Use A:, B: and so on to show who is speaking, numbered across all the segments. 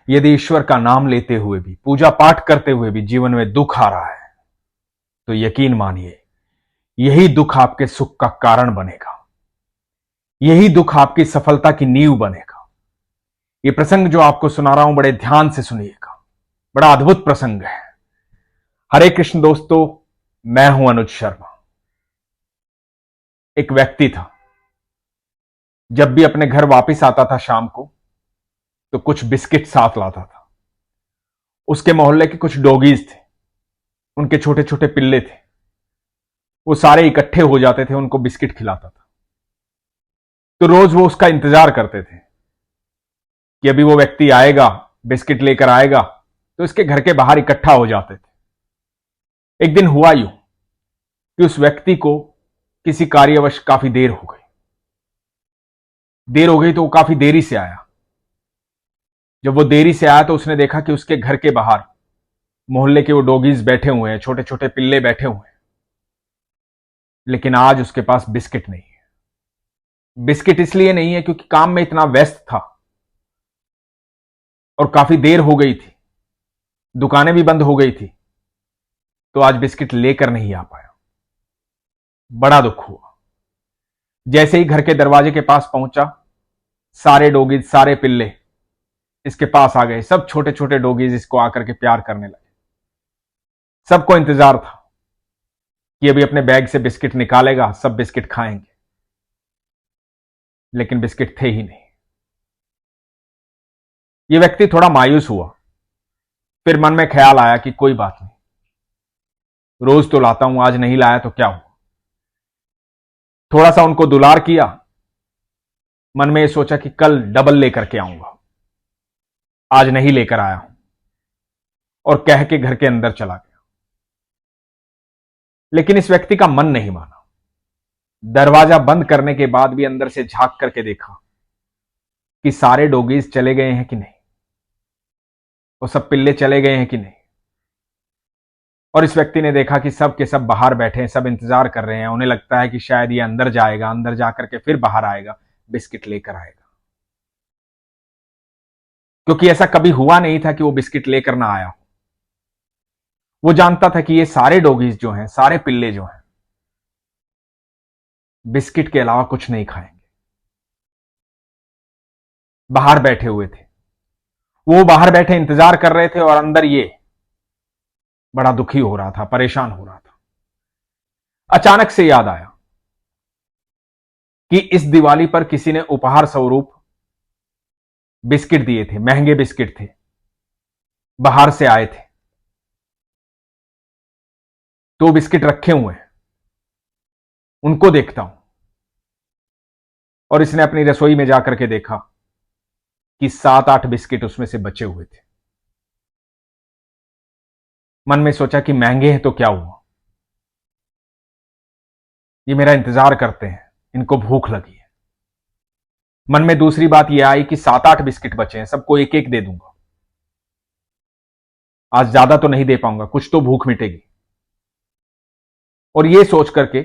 A: यदि ईश्वर का नाम लेते हुए भी, पूजा पाठ करते हुए भी जीवन में दुख आ रहा है, तो यकीन मानिए यही दुख आपके सुख का कारण बनेगा। यही दुख आपकी सफलता की नींव बनेगा। यह प्रसंग जो आपको सुना रहा हूं, बड़े ध्यान से सुनिएगा। बड़ा अद्भुत प्रसंग है। हरे कृष्ण दोस्तों, मैं हूं अनुज शर्मा। एक व्यक्ति था, जब भी अपने घर वापस आता था शाम को, तो कुछ बिस्किट साथ लाता था। उसके मोहल्ले के कुछ डॉगीज थे, उनके छोटे छोटे पिल्ले थे। वो सारे इकट्ठे हो जाते थे, उनको बिस्किट खिलाता था। तो रोज वो उसका इंतजार करते थे कि अभी वो व्यक्ति आएगा, बिस्किट लेकर आएगा। तो इसके घर के बाहर इकट्ठा हो जाते थे। एक दिन हुआ यूं कि उस व्यक्ति को किसी कार्यवश काफी देर हो गई। तो वो काफी देरी से आया। जब वो देरी से आया तो उसने देखा कि उसके घर के बाहर मोहल्ले के वो डॉगीज बैठे हुए हैं, छोटे छोटे पिल्ले बैठे हुए हैं। लेकिन आज उसके पास बिस्किट नहीं है। बिस्किट इसलिए नहीं है क्योंकि काम में इतना व्यस्त था और काफी देर हो गई थी, दुकानें भी बंद हो गई थी, तो आज बिस्किट लेकर नहीं आ पाया। बड़ा दुख हुआ। जैसे ही घर के दरवाजे के पास पहुंचा, सारे डॉगीज, सारे पिल्ले इसके पास आ गए। सब छोटे छोटे डॉगीज इसको आकर के प्यार करने लगे। सबको इंतजार था कि अभी अपने बैग से बिस्किट निकालेगा, सब बिस्किट खाएंगे। लेकिन बिस्किट थे ही नहीं। यह व्यक्ति थोड़ा मायूस हुआ। फिर मन में ख्याल आया कि कोई बात नहीं, रोज तो लाता हूं, आज नहीं लाया तो क्या हुआ। थोड़ा सा उनको दुलार किया। मन में यह सोचा कि कल डबल लेकर के आऊंगा, आज नहीं लेकर आया हूं, और कह के घर के अंदर चला गया। लेकिन इस व्यक्ति का मन नहीं माना। दरवाजा बंद करने के बाद भी अंदर से झांक करके देखा कि सारे डॉगीज चले गए हैं कि नहीं, वो सब पिल्ले चले गए हैं कि नहीं। और इस व्यक्ति ने देखा कि सब के सब बाहर बैठे हैं, सब इंतजार कर रहे हैं। उन्हें लगता है कि शायद ये अंदर जाएगा, अंदर जाकर के फिर बाहर आएगा, बिस्किट लेकर आएगा। क्योंकि ऐसा कभी हुआ नहीं था कि वो बिस्किट लेकर ना आया हो। वो जानता था कि ये सारे डॉगीज जो हैं, सारे पिल्ले जो हैं, बिस्किट के अलावा कुछ नहीं खाएंगे। बाहर बैठे हुए थे, वो बाहर बैठे इंतजार कर रहे थे, और अंदर ये बड़ा दुखी हो रहा था, परेशान हो रहा था। अचानक से याद आया कि इस दिवाली पर किसी ने उपहार स्वरूप बिस्किट दिए थे, महंगे बिस्किट थे, बाहर से आए थे। तो बिस्किट रखे हुए हैं, उनको देखता हूं। और इसने अपनी रसोई में जाकर के देखा कि 7-8 बिस्किट उसमें से बचे हुए थे। मन में सोचा कि महंगे हैं तो क्या हुआ, ये मेरा इंतजार करते हैं, इनको भूख लगी है। मन में दूसरी बात यह आई कि 7-8 बिस्किट बचे हैं, सबको एक एक दे दूंगा, आज ज्यादा तो नहीं दे पाऊंगा, कुछ तो भूख मिटेगी। और यह सोच करके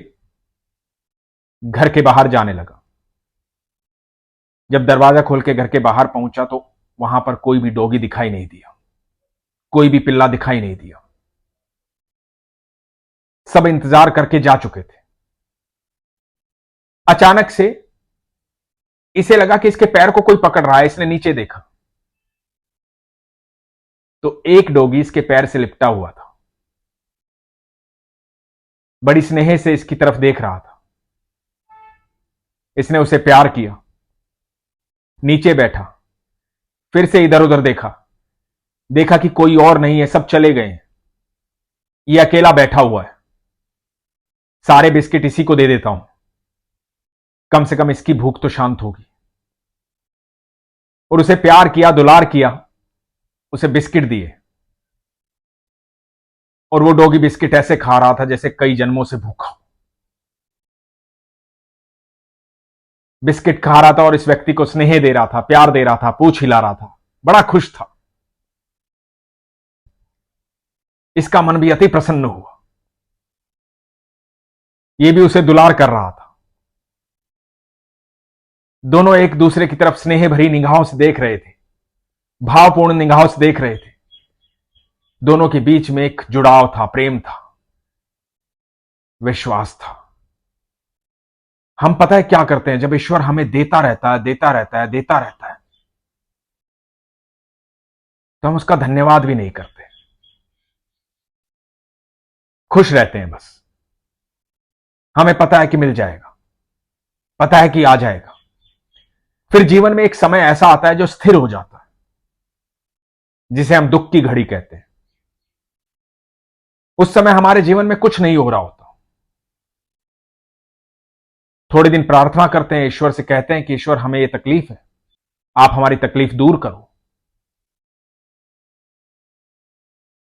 A: घर के बाहर जाने लगा। जब दरवाजा खोल के घर के बाहर पहुंचा तो वहां पर कोई भी डॉगी दिखाई नहीं दिया, कोई भी पिल्ला दिखाई नहीं दिया। सब इंतजार करके जा चुके थे। अचानक से इसे लगा कि इसके पैर को कोई पकड़ रहा है। इसने नीचे देखा तो एक डॉगी इसके पैर से लिपटा हुआ था, बड़ी स्नेह से इसकी तरफ देख रहा था। इसने उसे प्यार किया, नीचे बैठा, फिर से इधर उधर देखा कि कोई और नहीं है, सब चले गए हैं, ये अकेला बैठा हुआ है। सारे बिस्किट इसी को दे देता हूं, कम से कम इसकी भूख तो शांत होगी। और उसे प्यार किया, दुलार किया, उसे बिस्किट दिए। और वो डॉगी बिस्किट ऐसे खा रहा था जैसे कई जन्मों से भूखा हो। बिस्किट खा रहा था और इस व्यक्ति को स्नेह दे रहा था, प्यार दे रहा था, पूछ हिला रहा था, बड़ा खुश था। इसका मन भी अति प्रसन्न हुआ। यह भी उसे दुलार कर रहा था। दोनों एक दूसरे की तरफ स्नेह भरी निगाहों से देख रहे थे। भावपूर्ण निगाहों से देख रहे थे। दोनों के बीच में एक जुड़ाव था, प्रेम था, विश्वास था। हम पता है क्या करते हैं, जब ईश्वर हमें देता रहता है, देता रहता है, देता रहता है, तो हम उसका धन्यवाद भी नहीं करते, खुश रहते हैं बस। हमें पता है कि मिल जाएगा, पता है कि आ जाएगा। फिर जीवन में एक समय ऐसा आता है जो स्थिर हो जाता है, जिसे हम दुख की घड़ी कहते हैं। उस समय हमारे जीवन में कुछ नहीं हो रहा होता। थोड़े दिन प्रार्थना करते हैं, ईश्वर से कहते हैं कि ईश्वर हमें यह तकलीफ है, आप हमारी तकलीफ दूर करो।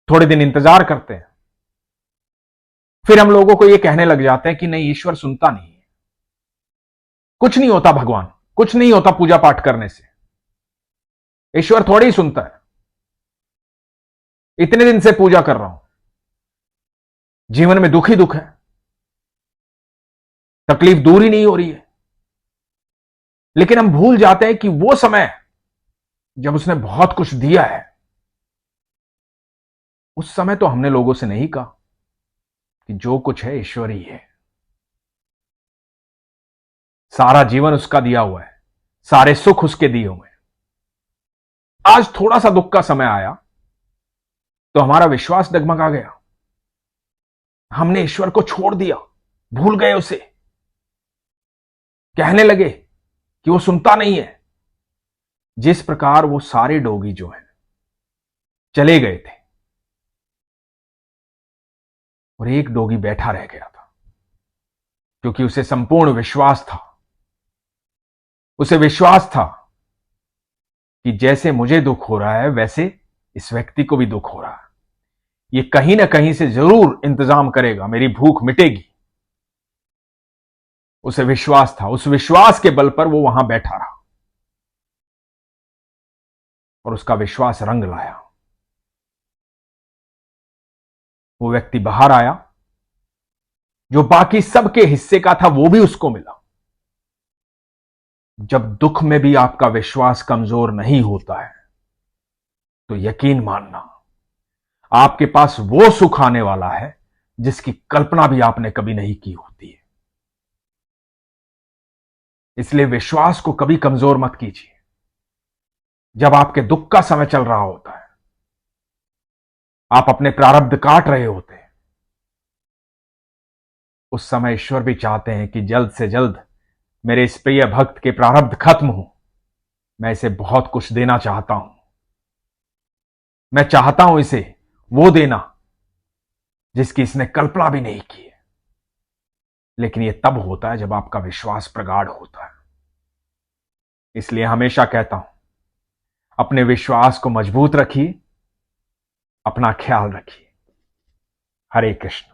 A: थोड़े दिन इंतजार करते हैं, फिर हम लोगों को यह कहने लग जाते हैं कि नहीं, ईश्वर सुनता नहीं है, कुछ नहीं होता भगवान, कुछ नहीं होता पूजा पाठ करने से, ईश्वर थोड़ी ही सुनता है। इतने दिन से पूजा कर रहा हूं, जीवन में दुख ही दुख है, तकलीफ दूर ही नहीं हो रही है। लेकिन हम भूल जाते हैं कि वो समय जब उसने बहुत कुछ दिया है, उस समय तो हमने लोगों से नहीं कहा कि जो कुछ है ईश्वर ही है, सारा जीवन उसका दिया हुआ है, सारे सुख उसके दिए हुए हैं। आज थोड़ा सा दुख का समय आया तो हमारा विश्वास डगमगा गया, हमने ईश्वर को छोड़ दिया, भूल गए उसे, कहने लगे कि वो सुनता नहीं है। जिस प्रकार वो सारे डोगी जो हैं चले गए थे और एक डोगी बैठा रह गया था, क्योंकि उसे संपूर्ण विश्वास था। उसे विश्वास था कि जैसे मुझे दुख हो रहा है वैसे इस व्यक्ति को भी दुख हो रहा है, ये कहीं ना कहीं से जरूर इंतजाम करेगा, मेरी भूख मिटेगी। उसे विश्वास था, उस विश्वास के बल पर वो वहां बैठा रहा और उसका विश्वास रंग लाया। वो व्यक्ति बाहर आया, जो बाकी सबके हिस्से का था वो भी उसको मिला। जब दुख में भी आपका विश्वास कमजोर नहीं होता है तो यकीन मानना, आपके पास वो सुख आने वाला है जिसकी कल्पना भी आपने कभी नहीं की होती है। इसलिए विश्वास को कभी कमजोर मत कीजिए। जब आपके दुख का समय चल रहा होता है, आप अपने प्रारब्ध काट रहे होते हैं, उस समय ईश्वर भी चाहते हैं कि जल्द से जल्द मेरे इस प्रिय भक्त के प्रारब्ध खत्म हो। मैं इसे बहुत कुछ देना चाहता हूं, मैं चाहता हूं इसे वो देना जिसकी इसने कल्पना भी नहीं की है। लेकिन यह तब होता है जब आपका विश्वास प्रगाढ़ होता है। इसलिए हमेशा कहता हूं, अपने विश्वास को मजबूत रखिए, अपना ख्याल रखिए। हरे कृष्ण।